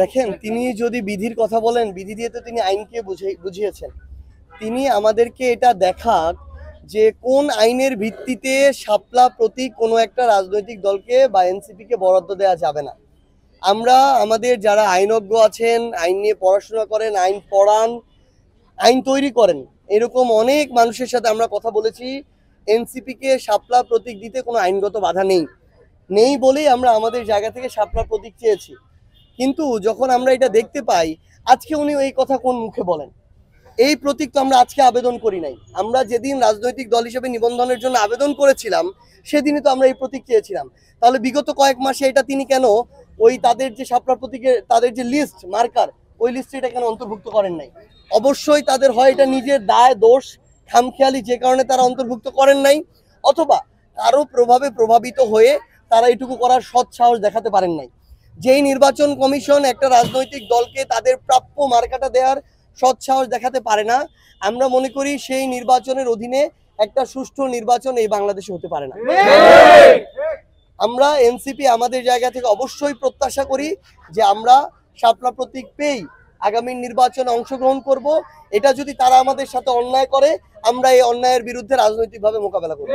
দেখেন, তিনি যদি বিধির কথা বলেন, বিধি দিয়ে তো তিনি আইনকে বুঝিয়েছেন। তিনি আমাদেরকে এটা দেখাক যে কোন আইনের ভিত্তিতে শাপলা প্রতীক কোনো একটা রাজনৈতিক দলকে বা এনসিপিকে বরাদ্দ দেওয়া যাবে না। আমরা আমাদের যারা আইনজ্ঞ আছেন, আইন নিয়ে পড়াশোনা করেন, আইন পড়ান, আইন তৈরি করেন, এরকম অনেক মানুষের সাথে আমরা কথা বলেছি। এনসিপিকে শাপলা প্রতীক দিতে কোনো আইনগত বাধা নেই বলেই আমরা আমাদের জায়গা থেকে শাপলা প্রতীক চেয়েছি। কিন্তু যখন আমরা এটা দেখতে পাই, আজকে উনি এই কথা কোন মুখে বলেন? এই প্রতীক তো আমরা আজকে আবেদন করি নাই। আমরা যেদিন রাজনৈতিক দল হিসেবে নিবন্ধনের জন্য আবেদন করেছিলাম, সেদিনই তো আমরা এই প্রতীক চেয়েছিলাম। তাহলে বিগত কয়েক মাসে এটা তিনি কেন ওই তাদের যে শাপলা প্রতীকের তাদের যে লিস্ট মার্কার, ওই লিস্টে এটা কেন অন্তর্ভুক্ত করেন নাই? অবশ্যই তাদের হয় এটা নিজের দায়, দোষ, খামখেয়ালি, যে কারণে তারা অন্তর্ভুক্ত করেন নাই, অথবা কারো প্রভাবে প্রভাবিত হয়ে তারা এটুকু করার সৎ সাহস দেখাতে পারেন নাই। যেই নির্বাচন কমিশন একটা রাজনৈতিক দলকে তাদের প্রাপ্য মার্কাটা দেওয়ার সৎ সাহস দেখাতে পারে না, আমরা মনে করি সেই নির্বাচনের অধীনে একটা সুষ্ঠু নির্বাচন এই বাংলাদেশে হতে পারে না। আমরা এনসিপি আমাদের জায়গা থেকে অবশ্যই প্রত্যাশা করি যে আমরা শাপলা প্রতীক পেয়েই আগামী নির্বাচনে অংশগ্রহণ করব। এটা যদি তারা আমাদের সাথে অন্যায় করে, আমরা এই অন্যায়ের বিরুদ্ধে রাজনৈতিকভাবে মোকাবেলা করব।